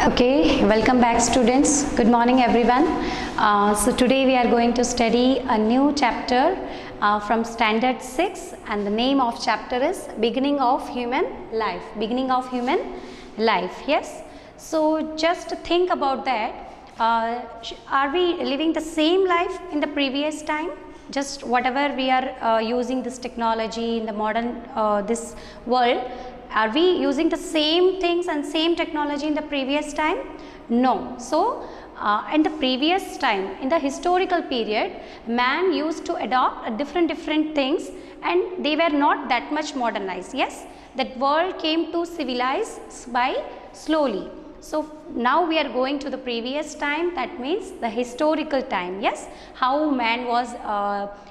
Okay, welcome back students. Good morning everyone. So today we are going to study a new chapter from standard 6, and the name of chapter is Beginning of Human Life. Beginning of Human Life, yes. So just think about that. Are we living the same life in the previous time? Just whatever we are using this technology in the modern this world, are we using the same things and same technology in the previous time? No. So in the previous time, in the historical period, man used to adopt different things, and they were not that much modernized. Yes, that world came to civilize by slowly. So now we are going to the previous time, that means the historical time. Yes, how man was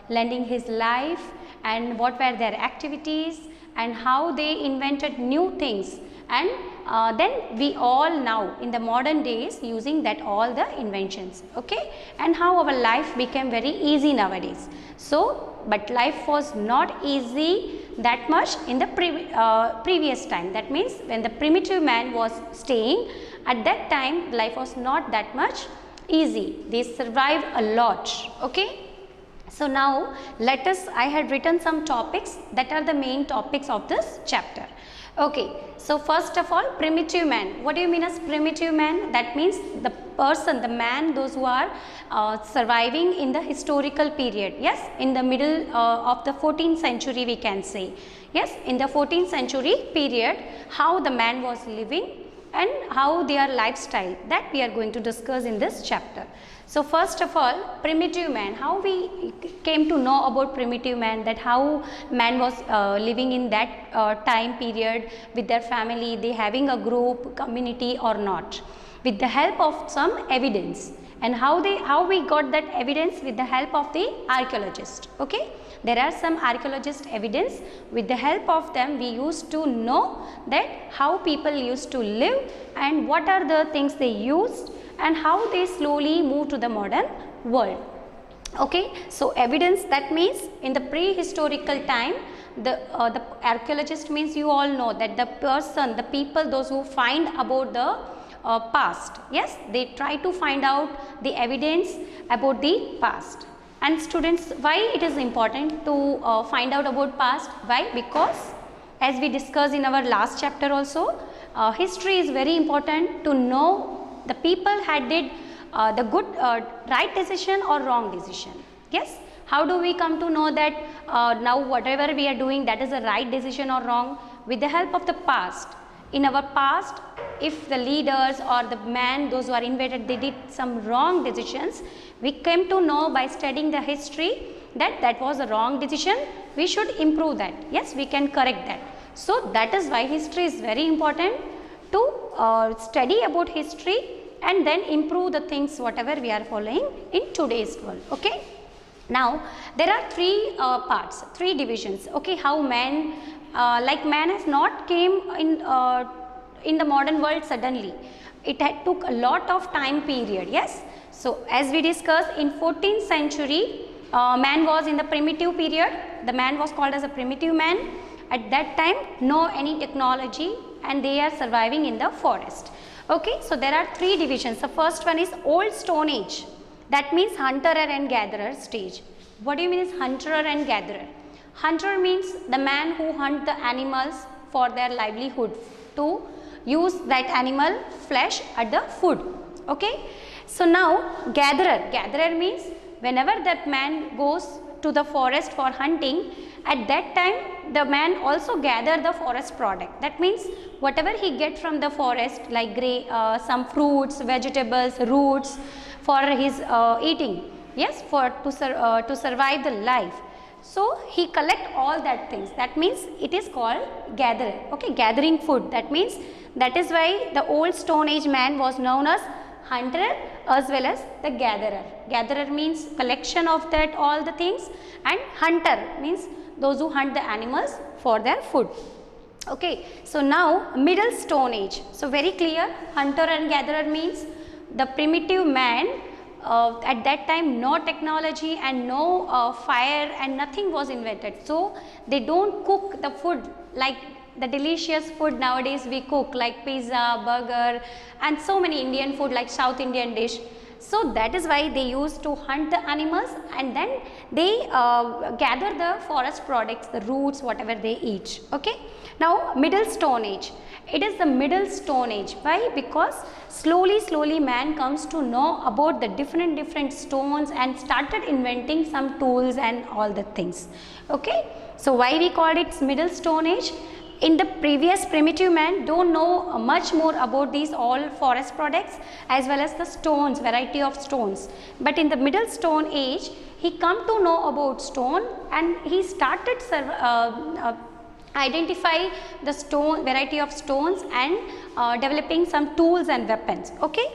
lending his life and what were their activities and how they invented new things, and then we all now in the modern days using that all the inventions, okay, and how our life became very easy nowadays. So but life was not easy that much in the previous time. That means when the primitive man was staying, at that time life was not that much easy. They survived a lot, okay. So now let us, I had written some topics that are the main topics of this chapter. Okay, so first of all, primitive man. What do you mean as primitive man? That means the person, the man, those who are surviving in the historical period. Yes, in the middle of the 14th century we can say. Yes, in the 14th century period, how the man was living and how their lifestyle, that we are going to discuss in this chapter. So first of all, primitive man, how we came to know about primitive man, that how man was living in that time period with their family, they having a group, community or not, with the help of some evidence, and how we got that evidence with the help of the archaeologist, okay. There are some archaeologist evidence, with the help of them we used to know that how people used to live and what are the things they used and how they slowly move to the modern world, okay. So evidence, that means in the prehistorical time, the archaeologist means you all know that the person, the people, those who find about the past, yes, they try to find out the evidence about the past. And students, why it is important to find out about past? Why? Because as we discussed in our last chapter also, history is very important to know the people had did the good right decision or wrong decision. Yes, how do we come to know that now whatever we are doing, that is a right decision or wrong? With the help of the past. In our past, if the leaders or the man, those who are invaded, they did some wrong decisions, we came to know by studying the history that that was a wrong decision, we should improve that. Yes, we can correct that. So that is why history is very important, to study about history and then improve the things whatever we are following in today's world, okay. Now there are three parts, three divisions, okay. How man, like man has not came in the modern world suddenly, it had took a lot of time period, yes. So as we discussed, in 14th century man was in the primitive period, the man was called as a primitive man. At that time no any technology, and they are surviving in the forest, okay. So there are three divisions. The first one is old stone age, that means hunter and gatherer stage. What do you mean is hunter and gatherer? Hunter means the man who hunt the animals for their livelihood, to use that animal flesh as the food, okay. So now gatherer means whenever that man goes to the forest for hunting, at that time the man also gather the forest product. That means whatever he get from the forest, like some fruits, vegetables, roots for his eating, yes, for to survive the life. So he collect all that things. That means it is called gatherer, okay, gathering food. That means that is why the old stone age man was known as hunter as well as the gatherer. Gatherer means collection of that all the things, and hunter means those who hunt the animals for their food, okay. So now middle stone age. So very clear, hunter and gatherer means the primitive man. At that time no technology and no fire and nothing was invented, so they don't cook the food like the delicious food nowadays we cook like pizza, burger and so many Indian food like South Indian dish. So that is why they used to hunt the animals and then they gather the forest products, the roots, whatever they eat. Okay. Now Middle Stone Age. It is the Middle Stone Age. Why? Because slowly man comes to know about the different stones and started inventing some tools and all the things. Okay. So why we called it Middle Stone Age? In the previous primitive man don't know much more about these all forest products as well as the stones, variety of stones. But in the Middle Stone Age, he come to know about stone and he started identify the stone, variety of stones and developing some tools and weapons. Okay.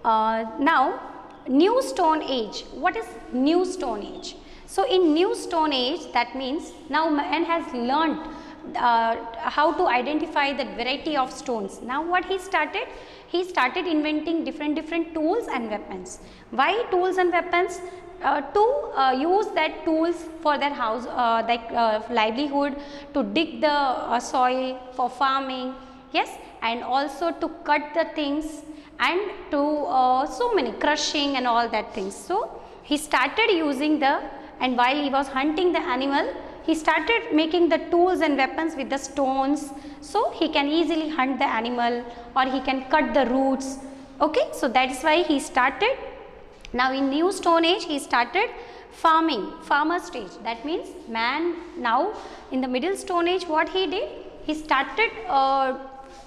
Now New Stone Age. What is New Stone Age? So in New Stone Age, that means now man has learned how to identify the variety of stones. Now what he started? He started inventing different tools and weapons. Why tools and weapons? To use that tools for their house, livelihood, to dig the soil for farming, yes, and also to cut the things and to so many crushing and all that things. So he started using and while he was hunting the animal, he started making the tools and weapons with the stones, so he can easily hunt the animal or he can cut the roots. Okay, so that is why he started. Now in New Stone Age, he started farming, farmer stage. That means man now in the Middle Stone Age, what he did? He started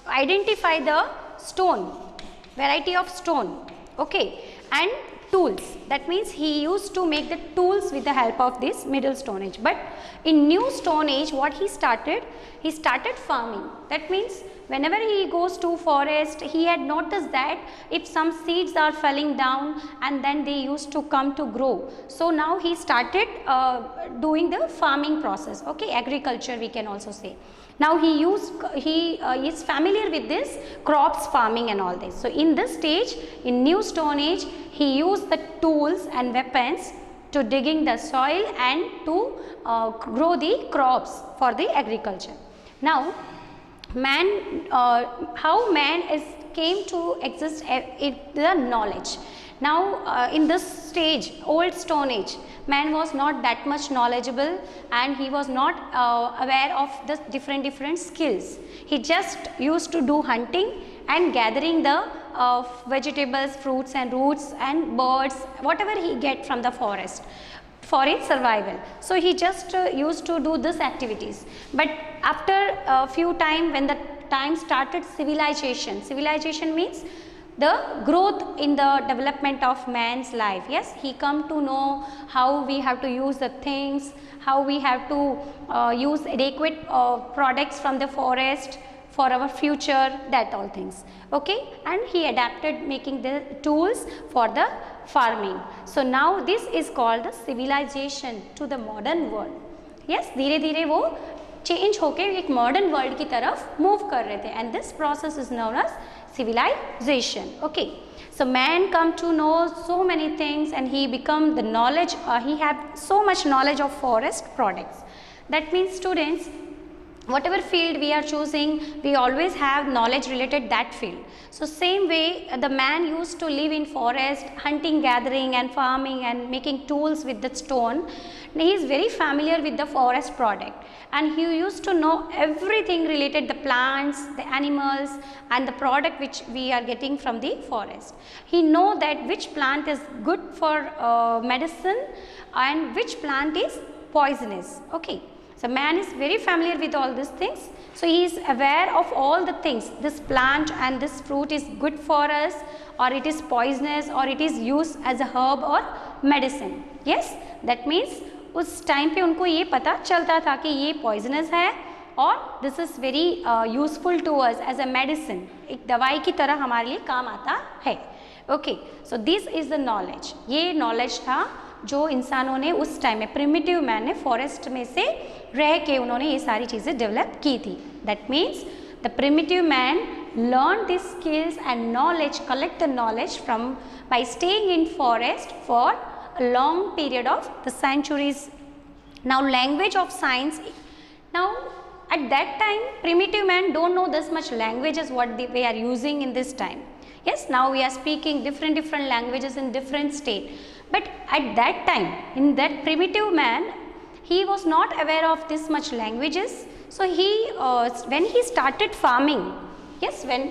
identify the stone, variety of stone, okay, and tools. That means he used to make the tools with the help of this Middle Stone Age. But in New Stone Age, what he started farming. That means whenever he goes to forest, he had noticed that if some seeds are falling down and then they used to come to grow. So now he started doing the farming process, okay, agriculture we can also say. Now he is familiar with this crops farming and all this. So in this stage, in New Stone Age, he used the tools and weapons to digging the soil and to grow the crops for the agriculture. Now man, how man came to exist is the knowledge. Now in this stage, Old Stone Age, man was not that much knowledgeable and he was not aware of the different skills. He just used to do hunting and gathering the vegetables, fruits and roots and birds, whatever he get from the forest for its survival. So he just used to do these activities. But after a few time, when the time started civilization means the growth in the development of man's life. Yes, he come to know how we have to use the things, how we have to use adequate products from the forest for our future, that all things. Okay, and he adapted making the tools for the farming. So now this is called the civilization to the modern world. Yes, धीरे धीरे वो change होके एक modern world की तरफ move कर रहे थे and this process is known as civilization. Okay, so man come to know so many things and he become the knowledge, he had so much knowledge of forest products. That means students, whatever field we are choosing, we always have knowledge related that field. So same way the man used to live in forest, hunting, gathering and farming and making tools with the stone. He is very familiar with the forest product and he used to know everything related the plants, the animals and the product which we are getting from the forest. He know that which plant is good for medicine and which plant is poisonous. Okay, so man is very familiar with all these things. So he is aware of all the things. This plant and this fruit is good for us or it is poisonous or it is used as a herb or medicine. Yes, that means उस time पे उनको ये पता चलता था कि ये poisonous है और this is very useful to us as a medicine, एक दवाई की तरह हमारे लिए काम आता है. Okay, so this is the knowledge. ये नॉलेज था जो इंसानों ने उस टाइम में, प्रिमिटिव मैन ने फॉरेस्ट में से रह के उन्होंने ये सारी चीज़ें डेवलप की थी. That means the primitive man learn these skills and knowledge, collect the knowledge from by staying in forest for a long period of the centuries. Now language of science. Now at that time primitive man don't know this much languages what we are using in this time. Yes, now we are speaking different languages in different state, but at that time in that primitive man he was not aware of this much languages. So he when he started farming, yes, when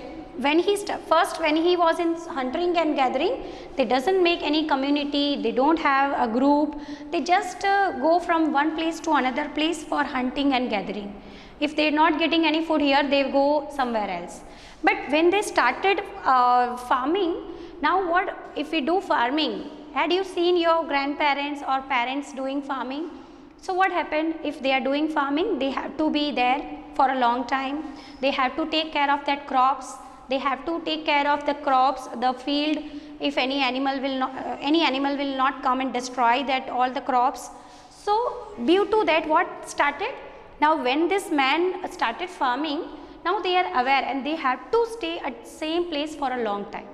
he was in hunting and gathering, they doesn't make any community, they don't have a group, they just go from one place to another place for hunting and gathering. If they are not getting any food here, they go somewhere else. But when they started farming, now what if we do farming? Had you seen your grandparents or parents doing farming? So what happened? If they are doing farming, they have to be there for a long time. They have to take care of that crops. They have to take care of the crops, the field. If any animal will not come and destroy that all the crops. So due to that, what started? Now when this man started farming, now they are aware and they have to stay at same place for a long time.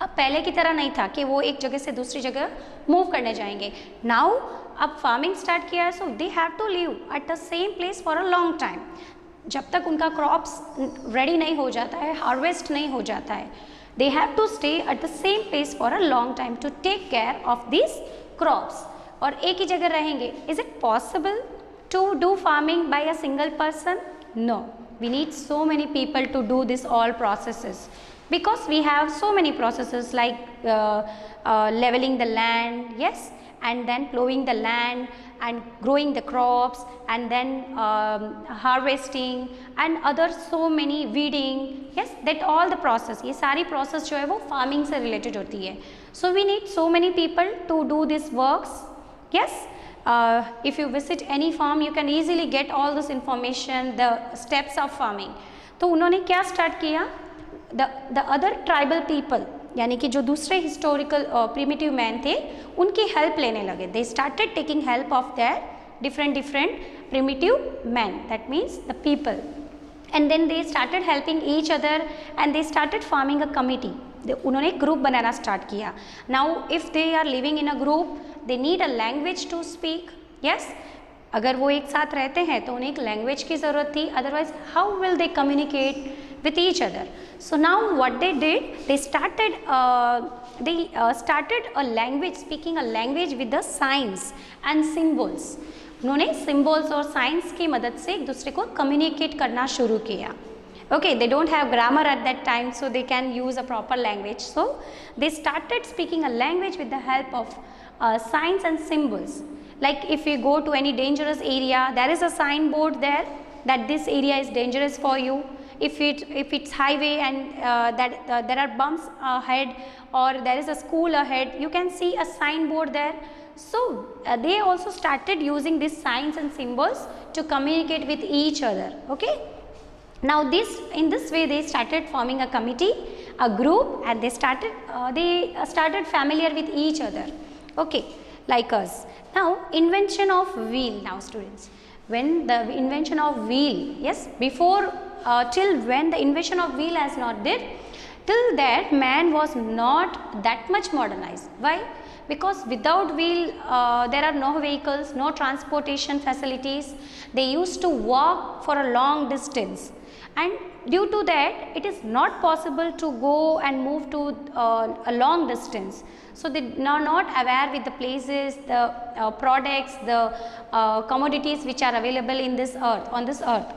अब पहले की तरह नहीं था कि वो एक जगह से दूसरी जगह मूव करने जाएंगे. नाउ अब फार्मिंग स्टार्ट किया है, so they have to live at the same place for a long time. जब तक उनका क्रॉप्स रेडी नहीं हो जाता है, हार्वेस्ट नहीं हो जाता है, they have to stay at the same place for a long time to take care of this crops. और एक ही जगह रहेंगे. Is it possible to do farming by a single person? No, we need so many people to do this all processes, because we have so many processes like leveling the land, yes, and then plowing the land and growing the crops and then harvesting and other so many weeding, yes, that all the process, ये सारी process जो है वो farming से related होती है. So we need so many people to do these works, yes. If you visit any farm, you can easily get all this information, the steps of farming. तो उन्होंने क्या start किया? The other tribal people, यानी कि जो दूसरे historical primitive man थे, उनकी help लेने लगे. They started taking help of their different primitive men. That means the people. And then they started helping each other and they started forming a committee. उन्होंने एक ग्रुप बनाना start किया. Now if they are living in a group, they need a language to speak. Yes, अगर वो एक साथ रहते हैं तो उन्हें एक लैंग्वेज की ज़रूरत थी, otherwise how will they communicate with each other. So now what they did, they started a language, speaking a language with the science and symbols. उन्होंने सिम्बल्स और साइंस की मदद से एक दूसरे को कम्युनिकेट करना शुरू किया. Okay, they don't have grammar at that time, so they can use a proper language. So they started speaking a language with the help of signs and symbols. Like if you go to any dangerous area, there is a signboard there that this area is dangerous for you. If it's highway and there are bumps ahead or there is a school ahead, you can see a signboard there. So they also started using these signs and symbols to communicate with each other. Okay. Now in this way they started forming a committee, a group, and they started familiar with each other. Okay, like us. Now invention of wheel. Now students, when the invention of wheel, yes, before till when the invention of wheel has not did, till that man was not that much modernized. Why? Because without wheel there are no vehicles, no transportation facilities. They used to walk for a long distance. And due to that, it is not possible to go and move to a long distance. So they are not aware with the places, the products, the commodities which are available in this earth, on this earth.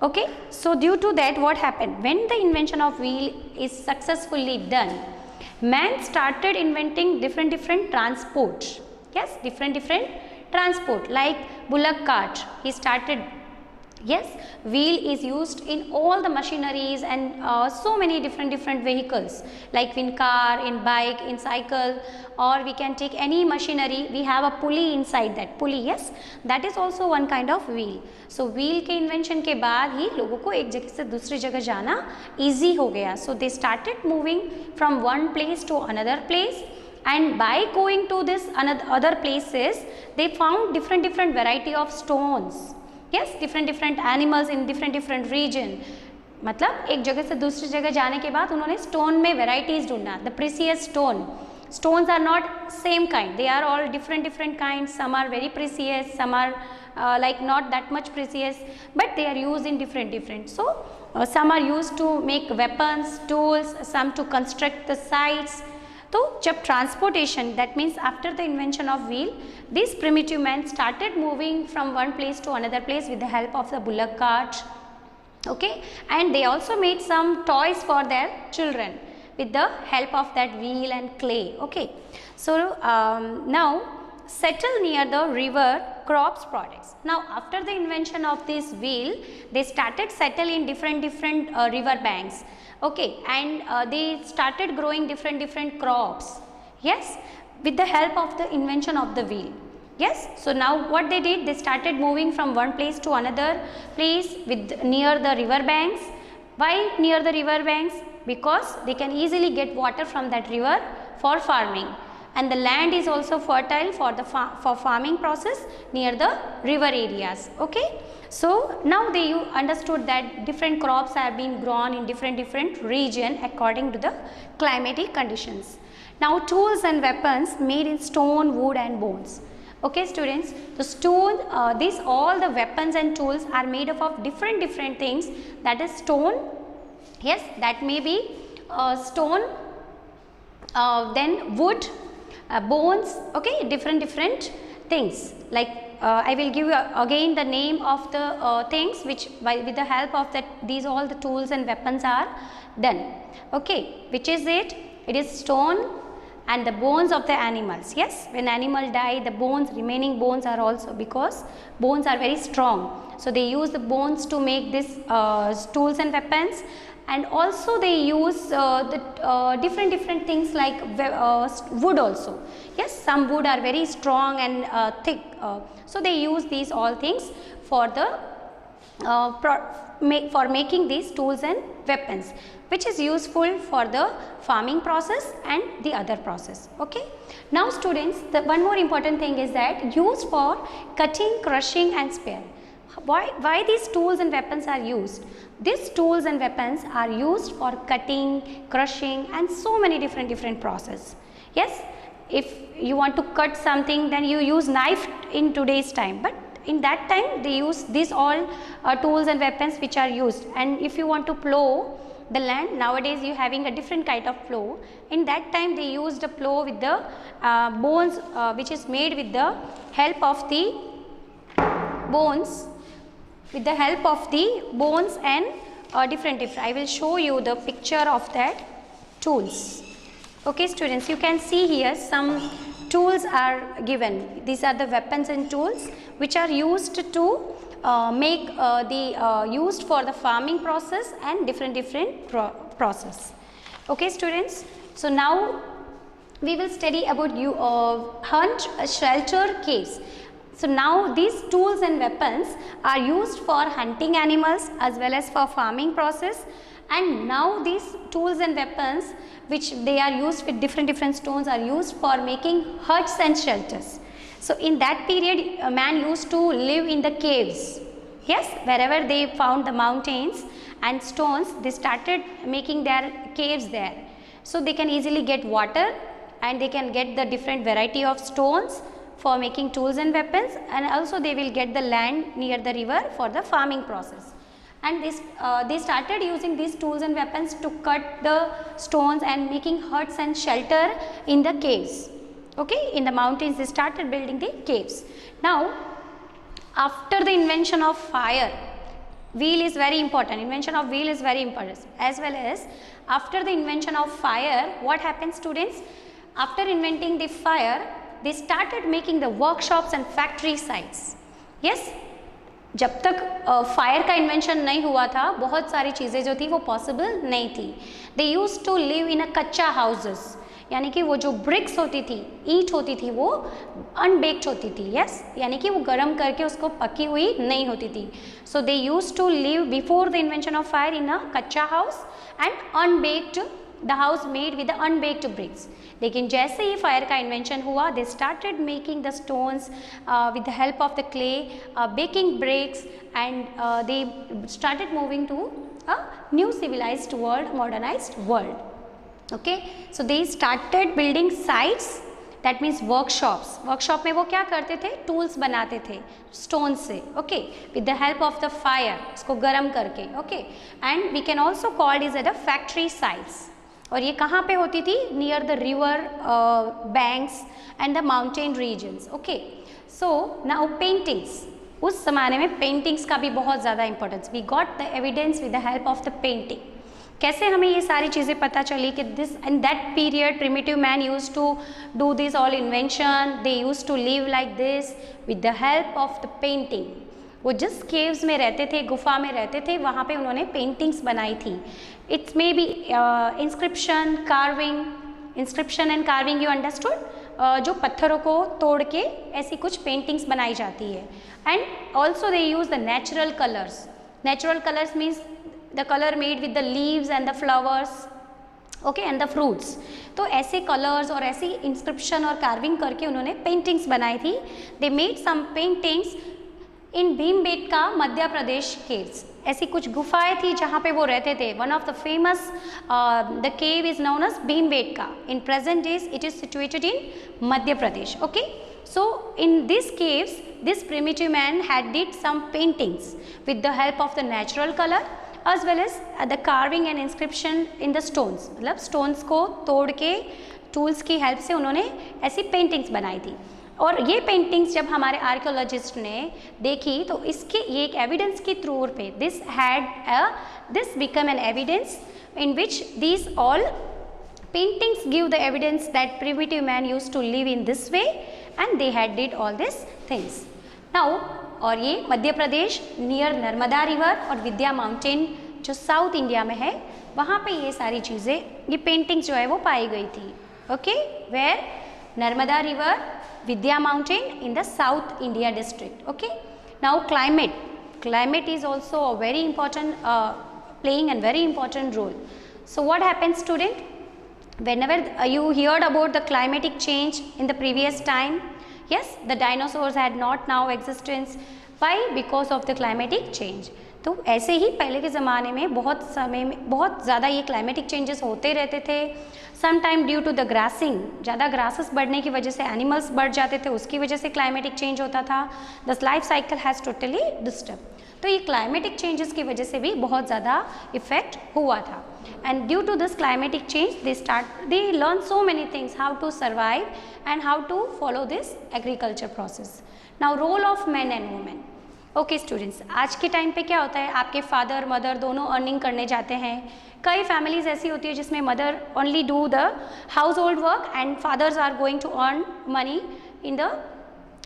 Okay. So due to that, what happened? When the invention of wheel is successfully done, man started inventing different transport. Yes, different transport, like bullock cart. He started. Yes, wheel is used in all the machineries and so many different vehicles, like in car, in bike, in cycle, or we can take any machinery. We have a pulley inside that pulley. Yes, that is also one kind of wheel. So wheel के invention के बाद ही लोगों को एक जगह से दूसरी जगह जाना easy हो गया. So they started moving from one place to another place, and by going to this other places, they found different variety of stones. Yes, different animals in different region. मतलब एक जगह से दूसरी जगह जाने के बाद उन्होंने stone में varieties ढूंढा. The precious stones are not same kind. They are all different kinds. Some are very precious, some are like not that much precious, but they are used in different. So some are used to make weapons, tools, some to construct the sites. तो जब transportation, that means after the invention of wheel, these primitive men started moving from one place to another place with the help of the bullock cart. Okay, and they also made some toys for their children with the help of that wheel and clay. Okay, so now settle near the river crops products. Now after the invention of this wheel, they started settle in different river banks. Okay, and they started growing different crops. Yes, with the help of the invention of the wheel. Yes, so now what they did, they started moving from one place to another place with near the river banks. Why near the river banks? Because they can easily get water from that river for farming, and the land is also fertile for the farming process near the river areas. Okay, so now they understood that different crops have been grown in different region according to the climatic conditions. Now tools and weapons made in stone, wood and bones. Okay students, the stone, these all the weapons and tools are made up of different things, that is stone, yes, that may be stone, then wood, bones, okay, different things. Like I will give you again the name of the things which with the help of that these all the tools and weapons are done. Okay, which is it? It is stone and the bones of the animals. Yes, when animal die, the bones, remaining bones are also, because bones are very strong, so they use the bones to make this tools and weapons. And also they use the different things like wood also. Yes, some wood are very strong and thick, so they use these all things for the for making these tools and weapons, which is useful for the farming process and the other process. Okay, now students, the one more important thing is that used for cutting, crushing and spear. Why these tools and weapons are used? These tools and weapons are used for cutting, crushing and so many different process. Yes, if you want to cut something, then you use knife in today's time, but in that time they use these all tools and weapons which are used. And if you want to plow the land, nowadays you having a different kind of plow. In that time they used a plow with the bones, which is made with the help of the bones, with the help of the bones and different. I will show you the picture of that tools. Okay students, you can see here some tools are given. These are the weapons and tools which are used to make used for the farming process and different process. Okay students, so now we will study about hunt, shelter, caves. So now these tools and weapons are used for hunting animals as well as for farming process. And now these tools and weapons which they are used with different stones are used for making huts and shelters. So in that period, a man used to live in the caves. Yes, wherever they found the mountains and stones, they started making their caves there. So they can easily get water and they can get the different variety of stones for making tools and weapons, and also they will get the land near the river for the farming process. And this they started using these tools and weapons to cut the stones and making huts and shelter in the caves. Okay, in the mountains they started building the caves. Now after the invention of fire, wheel is very important. Invention of wheel is very important. As well as after the invention of fire, what happens students? After inventing the fire, they started making the workshops and factory sites. Yes, जब तक fire का invention नहीं हुआ था, बहुत सारी चीज़ें जो थी वो पॉसिबल नहीं थी. दे use to live in a कच्चा हाउसेस, यानी कि वो जो ब्रिक्स होती थी, ईंट होती थी, वो अनबेक्ड होती थी. यस, यानी कि वो गर्म करके उसको पकी हुई नहीं होती थी. So they use to live before the invention of fire in a कच्चा house and unbaked, the house made with unbaked bricks. लेकिन जैसे ही फायर का इन्वेंशन हुआ, they started making the stones with the help of the clay, baking bricks, and they started moving to a new civilized world, modernized world. Okay, so they started building sites that means workshops. Workshop में वो क्या करते थे, tools बनाते थे stone से, okay, with the help of the fire, इसको गर्म करके, okay. And we can also called is at a factory sites. और ये कहाँ पे होती थी, near the river banks and the mountain regions, okay. So now paintings, उस ज़माने में पेंटिंग्स का भी बहुत ज़्यादा importance, we got the evidence with the help of the painting. कैसे हमें ये सारी चीज़ें पता चली कि this in that period primitive man use to do this all invention, they use to live like this with the help of the painting. वो जिस केव्स में रहते थे, गुफा में रहते थे, वहाँ पे उन्होंने पेंटिंग्स बनाई थी। It's may be inscription, carving, inscription and carving, you understood, जो पत्थरों को तोड़ के ऐसी कुछ पेंटिंग्स बनाई जाती है। And also they use the natural colours. Natural colours means the colour made with the leaves and the flowers, okay, and the fruits. तो ऐसे कलर्स और ऐसी इंस्क्रिप्शन और कार्विंग करके उन्होंने पेंटिंग्स बनाई थी। They made some paintings in Bhimbetka Madhya Pradesh caves. ऐसी कुछ गुफाएं थी जहाँ पे वो रहते थे। One of the famous the cave is known as Bhimbetka. In present days it is situated in Madhya Pradesh, okay. So in these caves, this primitive man had did some paintings with the help of the natural color as well as the carving and inscription in the stones। मतलब stones को तोड़ के tools की help से उन्होंने ऐसी paintings बनाई थी। और ये पेंटिंग्स जब हमारे आर्कियोलॉजिस्ट ने देखी तो इसके ये एक एविडेंस के तौर पे this become an evidence in which these all paintings give the evidence that primitive man used to live in this way and they had did all these things. Now, और ये मध्य प्रदेश नियर नर्मदा रिवर और विद्या mountain जो south India में है, वहाँ पे ये सारी चीज़ें, ये पेंटिंग्स जो है वो पाई गई थी, okay. Where Narmada river, Vindhya mountain in the south India district, okay. Now climate is also a very important playing a very important role. So what happens, student? Whenever you heard about the climatic change in the previous time, yes, the dinosaurs had not now existence. Why? Because of the climatic change. तो ऐसे ही पहले के ज़माने में बहुत समय में बहुत ज़्यादा ये क्लाइमेटिक चेंजेस होते रहते थे। Some time due to the grassing, ज़्यादा ग्रासेस बढ़ने की वजह से एनिमल्स बढ़ जाते थे, उसकी वजह से क्लाइमेटिक चेंज होता था। The life cycle has totally disturb. तो ये क्लाइमेटिक चेंजेस की वजह से भी बहुत ज़्यादा इफेक्ट हुआ था। And due to this climatic change they learn so many things, how to survive and how to follow this agriculture process. Now role of man and women. Okay students, आज के टाइम पे क्या होता है, आपके father mother दोनों earning करने जाते हैं। कई फैमिलीज ऐसी होती है जिसमें mother only do the household work and fathers are going to earn money in the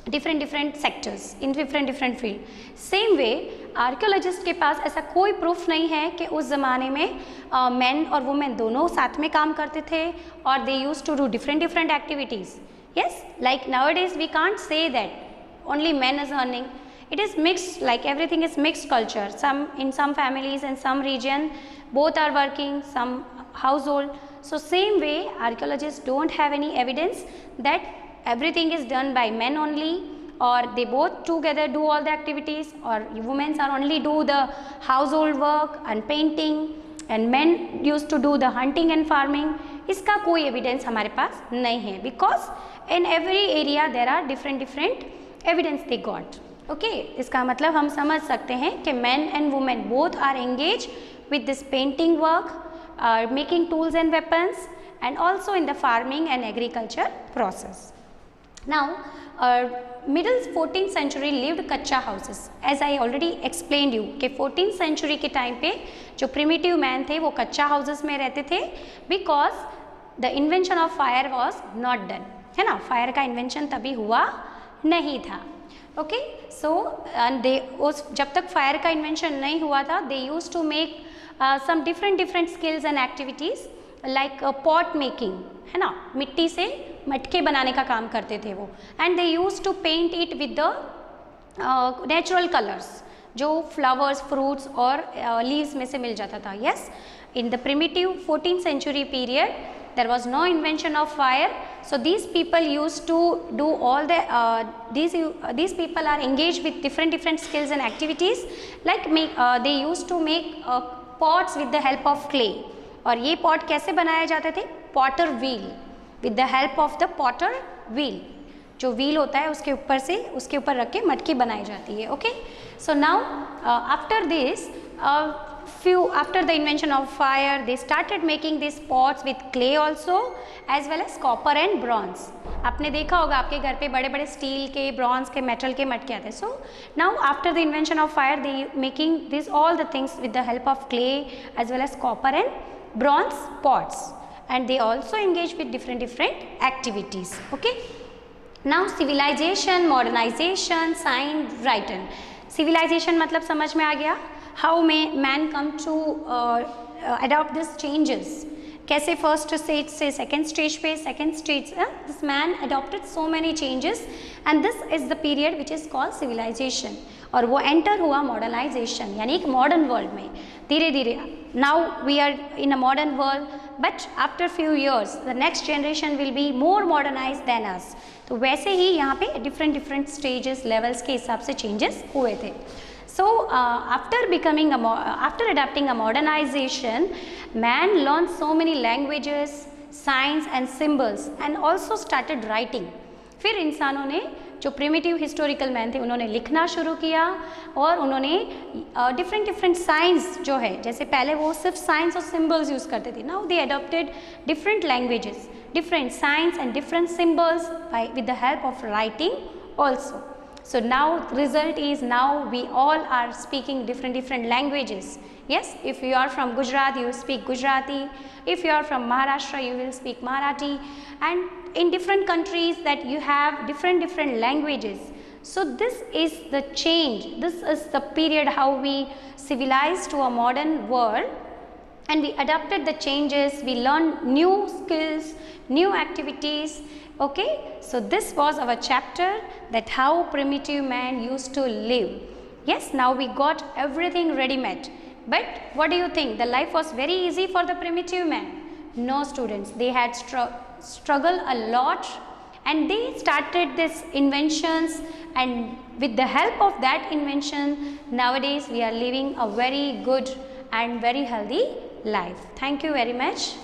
different sectors, in different field. Same way archaeologist के पास ऐसा कोई प्रूफ नहीं है कि उस ज़माने में मैन और वुमेन दोनों साथ में काम करते थे और they use to do different activities. Yes, like nowadays we can't say that only man is earning. It is mixed, like everything is mixed culture. In some families and some region, both are working, some household. So same way, archaeologists don't have any evidence that everything is done by men only, or they both together do all the activities, or women are only do the household work and painting, and men used to do the hunting and farming. इसका कोई evidence हमारे पास नहीं है, because in every area there are different evidence they got. Okay, इसका मतलब हम समझ सकते हैं कि man and women both are engage with this painting work, making tools and weapons, and also in the farming and agriculture process. Now middle 14th century lived कच्चा houses. As I already explained you कि 14th century के time पे जो primitive man थे वो कच्चा houses में रहते थे, because the invention of fire was not done, है ना. फायर का इन्वेंशन तभी हुआ नहीं था. ओके, सो जब तक फायर का इन्वेंशन नहीं हुआ था, they use to make some different skills and activities like pot making, है ना. मिट्टी से मटके बनाने का काम करते थे वो. And they use to paint it with the natural colours जो फ्लावर्स, फ्रूट्स और लीव्स में से मिल जाता था. Yes, in the primitive 14th century period there was no invention of fire, so these people used to do all the these people are engaged with different skills and activities, like they used to make pots with the help of clay. और ये pot कैसे बनाए जाते थे? Potter wheel. with the help of the potter wheel. जो wheel होता है उसके ऊपर से उसके ऊपर रख के मटकी बनाई जाती है. Okay, so now after this after the invention of fire, they started making these pots with clay also as well as copper and bronze. आपने देखा होगा आपके घर पे बड़े बड़े स्टील के, ब्रॉन्ज के, मेटल के मटके आते हैं. So now after the invention of fire they making this all the things with the help of clay as well as copper and bronze pots, and they also engage with different activities. Okay, now civilization, modernization, science, writing. Civilization मतलब समझ में आ गया. How may man come to adopt these changes? कैसे first stage से second stage पे, second stage this man adopted so many changes and this is the period which is called civilization. और वो enter हुआ मॉडर्नाइजेशन यानी एक modern world में धीरे धीरे. Now we are in a modern world, but after few years the next generation will be more modernize than us. तो वैसे ही यहाँ पे डिफरेंट स्टेजेस, लेवल्स के हिसाब से चेंजेस हुए थे. So after adapting a modernization, man learned so many languages, signs and symbols and also started writing. फिर इंसानों ने जो प्रिमिटिव हिस्टोरिकल मैन थे उन्होंने लिखना शुरू किया और उन्होंने डिफरेंट साइंस जो है, जैसे पहले वो सिर्फ साइंस और सिम्बल्स यूज़ करते थे. Now they adopted different languages, different signs and different symbols with the help of writing also. So now result is now we all are speaking different languages. Yes, if you are from Gujarat you speak Gujarati, if you are from Maharashtra you will speak Marathi, and in different countries that you have different languages. So this is the change, this is the period how we civilized to a modern world and we adapted the changes, we learned new skills, new activities. Okay, so this was our chapter that how primitive man used to live. Yes, now we got everything ready made, but what do you think, the life was very easy for the primitive man? No students, they had struggled a lot and they started this inventions, and with the help of that invention nowadays we are living a very good and very healthy life. Thank you very much.